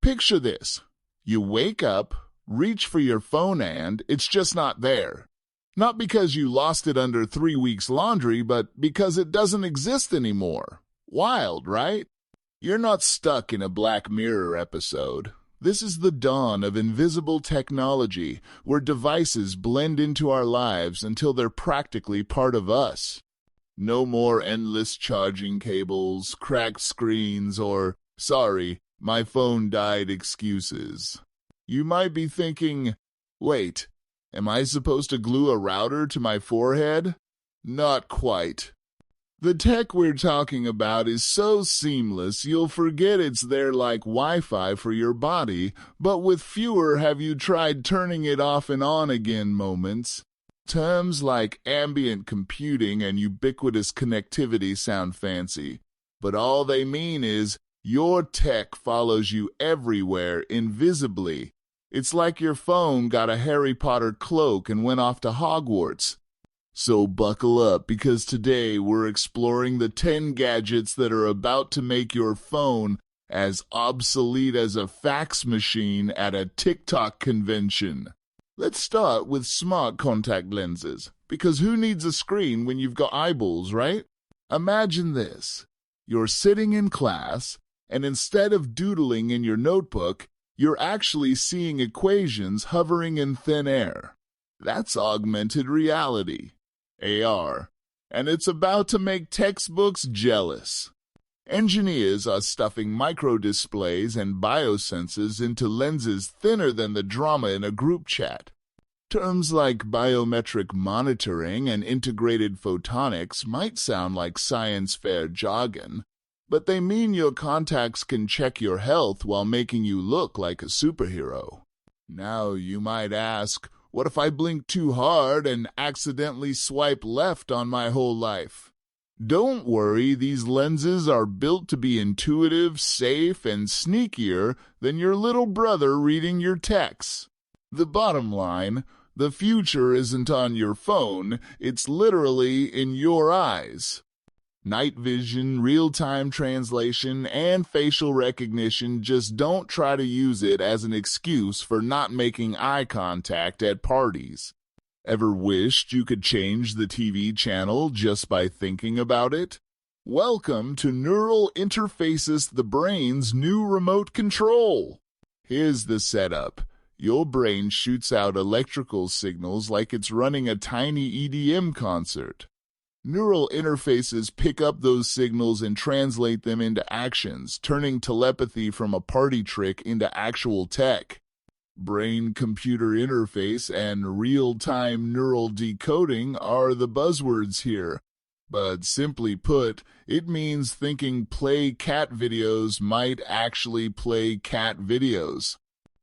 Picture this. You wake up, reach for your phone, and it's just not there. Not because you lost it under 3 weeks' laundry, but because it doesn't exist anymore. Wild, right? You're not stuck in a Black Mirror episode. This is the dawn of invisible technology, where devices blend into our lives until they're practically part of us. No more endless charging cables, cracked screens, or, sorry, my phone died excuses. You might be thinking, wait, am I supposed to glue a router to my forehead? Not quite. The tech we're talking about is so seamless you'll forget it's there like Wi-Fi for your body, but with fewer have you tried turning it off and on again moments. Terms like ambient computing and ubiquitous connectivity sound fancy, but all they mean is your tech follows you everywhere invisibly. It's like your phone got a Harry Potter cloak and went off to Hogwarts. So buckle up, because today we're exploring the 10 gadgets that are about to make your phone as obsolete as a fax machine at a TikTok convention. Let's start with smart contact lenses, because who needs a screen when you've got eyeballs, right? Imagine this. You're sitting in class, and instead of doodling in your notebook, you're actually seeing equations hovering in thin air. That's augmented reality, AR, and it's about to make textbooks jealous. Engineers are stuffing microdisplays and biosensors into lenses thinner than the drama in a group chat. Terms like biometric monitoring and integrated photonics might sound like science fair jargon, but they mean your contacts can check your health while making you look like a superhero. Now you might ask, what if I blink too hard and accidentally swipe left on my whole life? Don't worry, these lenses are built to be intuitive, safe, and sneakier than your little brother reading your texts. The bottom line, the future isn't on your phone, it's literally in your eyes. Night vision, real-time translation, and facial recognition, just don't try to use it as an excuse for not making eye contact at parties. Ever wished you could change the TV channel just by thinking about it? Welcome to Neural Interfaces, the brain's new remote control. Here's the setup. Your brain shoots out electrical signals like it's running a tiny EDM concert. Neural interfaces pick up those signals and translate them into actions, turning telepathy from a party trick into actual tech. Brain-computer interface and real-time neural decoding are the buzzwords here. But simply put, it means thinking play cat videos might actually play cat videos.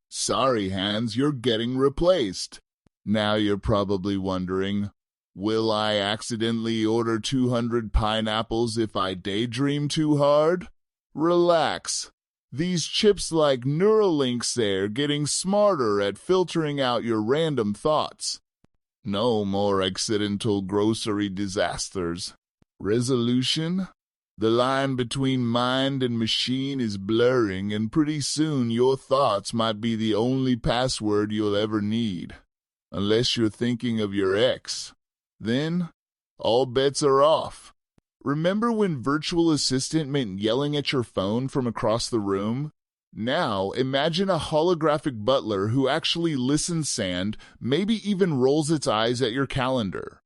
Sorry, Hans, you're getting replaced. Now you're probably wondering, will I accidentally order 200 pineapples if I daydream too hard? Relax. These chips like Neuralinks are getting smarter at filtering out your random thoughts. No more accidental grocery disasters. Resolution? The line between mind and machine is blurring, and pretty soon your thoughts might be the only password you'll ever need. Unless you're thinking of your ex. Then, all bets are off. Remember when virtual assistant meant yelling at your phone from across the room? Now, imagine a holographic butler who actually listens and maybe even rolls its eyes at your calendar.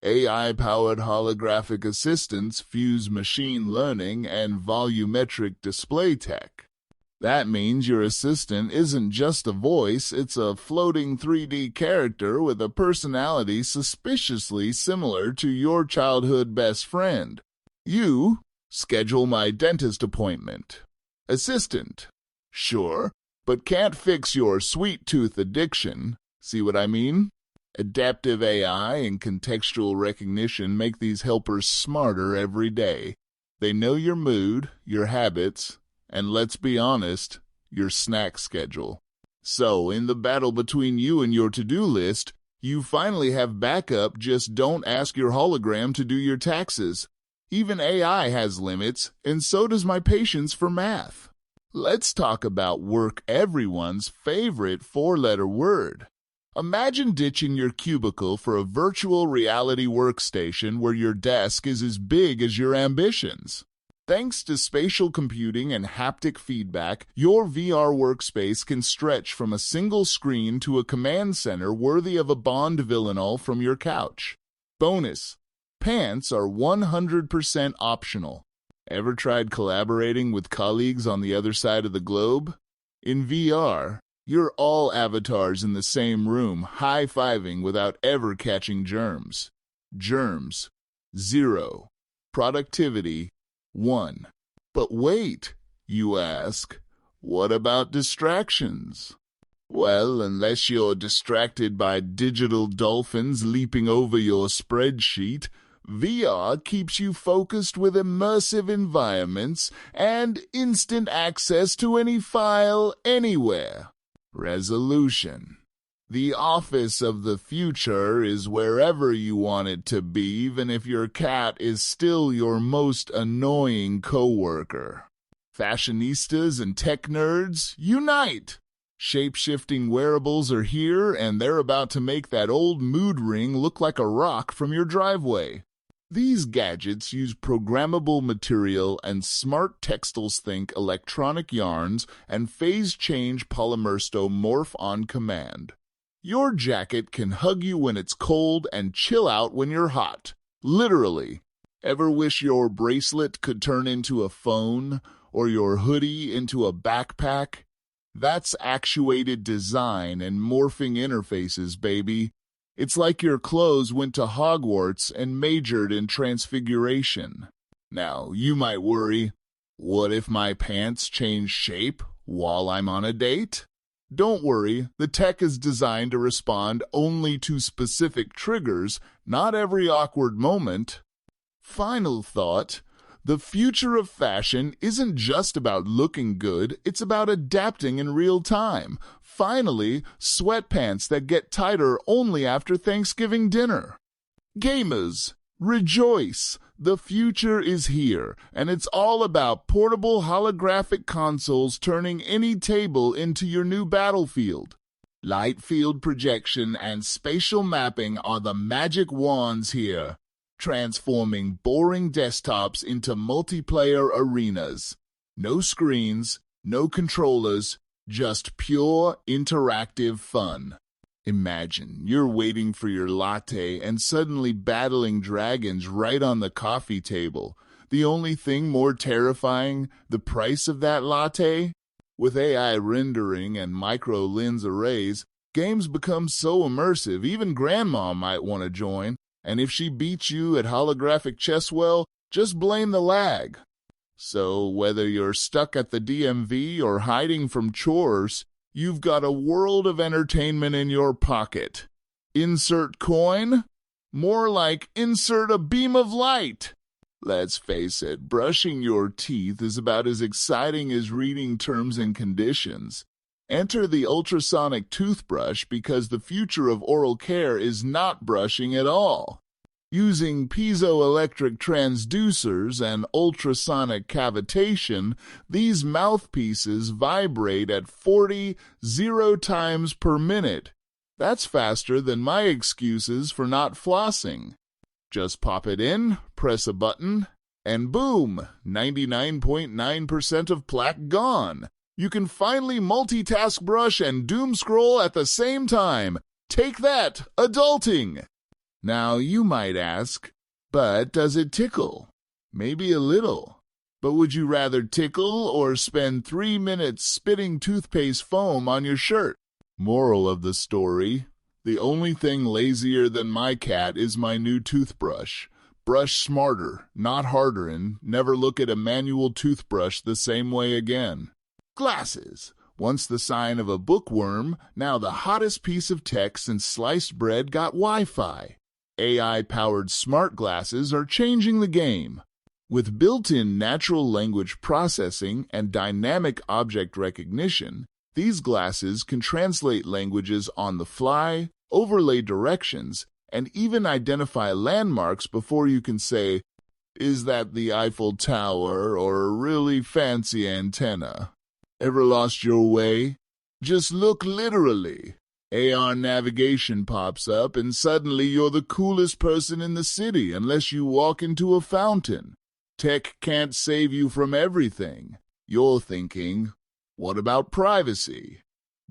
AI-powered holographic assistants fuse machine learning and volumetric display tech. That means your assistant isn't just a voice, it's a floating 3D character with a personality suspiciously similar to your childhood best friend. You, schedule my dentist appointment. Assistant, sure, but can't fix your sweet tooth addiction. See what I mean? Adaptive AI and contextual recognition make these helpers smarter every day. They know your mood, your habits, and let's be honest, your snack schedule. So, in the battle between you and your to-do list, you finally have backup. Just don't ask your hologram to do your taxes. Even AI has limits, and so does my patience for math. Let's talk about everyone's favorite four-letter word. Imagine ditching your cubicle for a virtual reality workstation where your desk is as big as your ambitions. Thanks to spatial computing and haptic feedback, your VR workspace can stretch from a single screen to a command center worthy of a Bond villainol from your couch. Bonus: pants are 100% optional. Ever tried collaborating with colleagues on the other side of the globe? In VR, you're all avatars in the same room, high-fiving without ever catching germs. Germs, 0. Productivity, 1. But wait, you ask, what about distractions? Well, unless you're distracted by digital dolphins leaping over your spreadsheet, VR keeps you focused with immersive environments and instant access to any file anywhere. Resolution: the office of the future is wherever you want it to be, even if your cat is still your most annoying coworker. Fashionistas and tech nerds, unite! Shape-shifting wearables are here, and they're about to make that old mood ring look like a rock from your driveway. These gadgets use programmable material and smart textiles, think electronic yarns and phase change polymersto morph on command. Your jacket can hug you when it's cold and chill out when you're hot. Literally. Ever wish your bracelet could turn into a phone or your hoodie into a backpack? That's actuated design and morphing interfaces, baby. It's like your clothes went to Hogwarts and majored in transfiguration. Now, you might worry, what if my pants change shape while I'm on a date? Don't worry, the tech is designed to respond only to specific triggers, not every awkward moment. Final thought: the future of fashion isn't just about looking good, it's about adapting in real time. Finally, sweatpants that get tighter only after Thanksgiving dinner. Gamers, rejoice! The future is here, and it's all about portable holographic consoles turning any table into your new battlefield. Light field projection and spatial mapping are the magic wands here, transforming boring desktops into multiplayer arenas. No screens, no controllers, just pure interactive fun. Imagine you're waiting for your latte and suddenly battling dragons right on the coffee table. The only thing more terrifying, the price of that latte? With AI rendering and micro-lens arrays, games become so immersive even grandma might want to join. And if she beats you at holographic chess, well, just blame the lag. So whether you're stuck at the DMV or hiding from chores, you've got a world of entertainment in your pocket. Insert coin? More like insert a beam of light. Let's face it, brushing your teeth is about as exciting as reading terms and conditions. Enter the ultrasonic toothbrush because the future of oral care is not brushing at all. Using piezoelectric transducers and ultrasonic cavitation, these mouthpieces vibrate at 40 times per minute. That's faster than my excuses for not flossing. Just pop it in, press a button, and boom, 99.9% of plaque gone. You can finally multitask brush and doom scroll at the same time. Take that, adulting! Now you might ask, but does it tickle? Maybe a little. But would you rather tickle or spend 3 minutes spitting toothpaste foam on your shirt? Moral of the story: the only thing lazier than my cat is my new toothbrush. Brush smarter, not harder, and never look at a manual toothbrush the same way again. Glasses. Once the sign of a bookworm, now the hottest piece of tech since sliced bread got Wi-Fi. AI-powered smart glasses are changing the game. With built-in natural language processing and dynamic object recognition, these glasses can translate languages on the fly, overlay directions, and even identify landmarks before you can say, "Is that the Eiffel Tower or a really fancy antenna?" Ever lost your way? Just look literally. AR navigation pops up and suddenly you're the coolest person in the city unless you walk into a fountain. Tech can't save you from everything. You're thinking, what about privacy?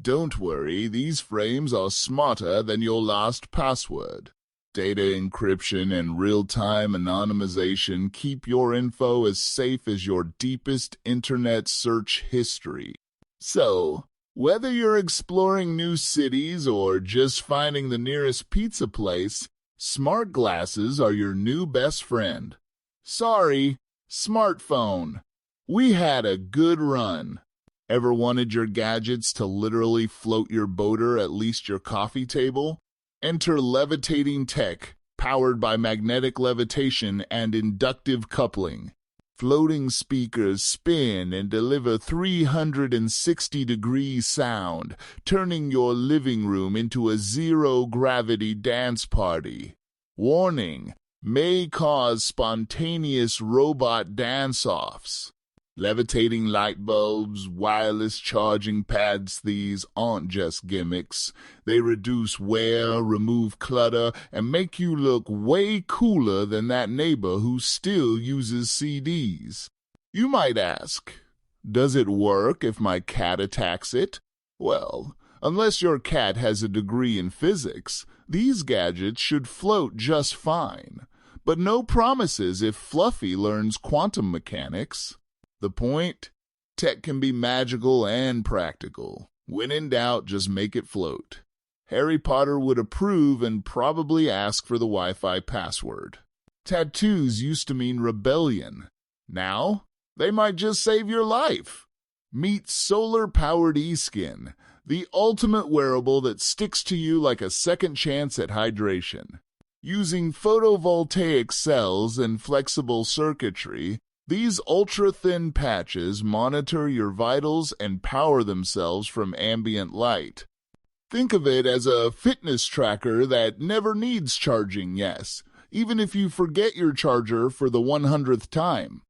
Don't worry, these frames are smarter than your last password. Data encryption and real-time anonymization keep your info as safe as your deepest internet search history. So, whether you're exploring new cities or just finding the nearest pizza place, smart glasses are your new best friend. Sorry, smartphone. We had a good run. Ever wanted your gadgets to literally float your boat or at least your coffee table? Enter levitating tech, powered by magnetic levitation and inductive coupling. Floating speakers spin and deliver 360-degree sound, turning your living room into a zero-gravity dance party. Warning, may cause spontaneous robot dance-offs. Levitating light bulbs, wireless charging pads, these aren't just gimmicks. They reduce wear, remove clutter, and make you look way cooler than that neighbor who still uses CDs. You might ask, does it work if my cat attacks it? Well, unless your cat has a degree in physics, these gadgets should float just fine. But no promises if Fluffy learns quantum mechanics. The point? Tech can be magical and practical. When in doubt, just make it float. Harry Potter would approve and probably ask for the Wi-Fi password. Tattoos used to mean rebellion. Now, they might just save your life. Meet solar-powered eSkin, the ultimate wearable that sticks to you like a second chance at hydration. Using photovoltaic cells and flexible circuitry, these ultra-thin patches monitor your vitals and power themselves from ambient light. Think of it as a fitness tracker that never needs charging, yes, even if you forget your charger for the 100th time.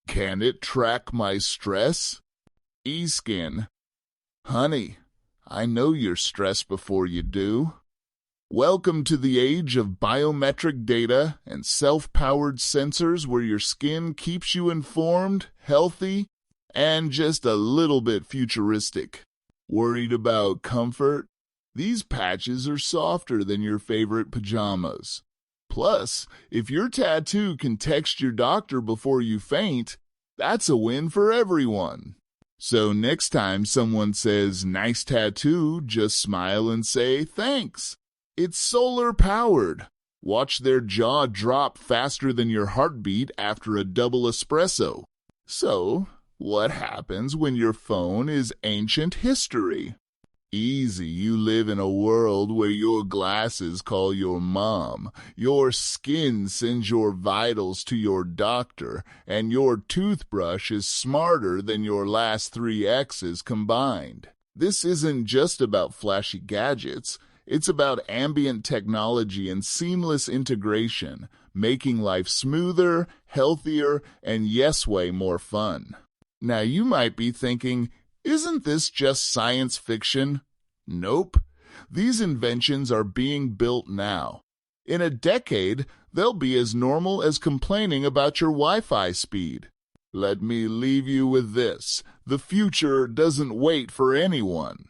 Can it track my stress? eSkin. Honey, I know you're stressed before you do. Welcome to the age of biometric data and self-powered sensors where your skin keeps you informed, healthy, and just a little bit futuristic. Worried about comfort? These patches are softer than your favorite pajamas. Plus, if your tattoo can text your doctor before you faint, that's a win for everyone. So next time someone says, "Nice tattoo," just smile and say, "Thanks." It's solar-powered. Watch their jaw drop faster than your heartbeat after a double espresso. So, what happens when your phone is ancient history? Easy, you live in a world where your glasses call your mom, your skin sends your vitals to your doctor, and your toothbrush is smarter than your last 3 exes combined. This isn't just about flashy gadgets. It's about ambient technology and seamless integration, making life smoother, healthier, and yes, way more fun. Now you might be thinking, isn't this just science fiction? Nope. These inventions are being built now. In a decade, they'll be as normal as complaining about your Wi-Fi speed. Let me leave you with this. The future doesn't wait for anyone.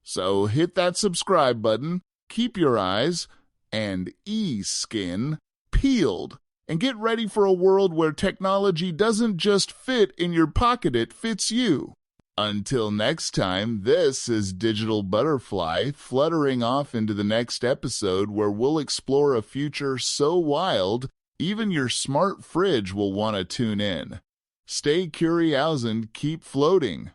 So hit that subscribe button, keep your eyes, and eSkin peeled, and get ready for a world where technology doesn't just fit in your pocket, it fits you. Until next time, this is Digital Butterfly fluttering off into the next episode where we'll explore a future so wild, even your smart fridge will want to tune in. Stay curious and keep floating.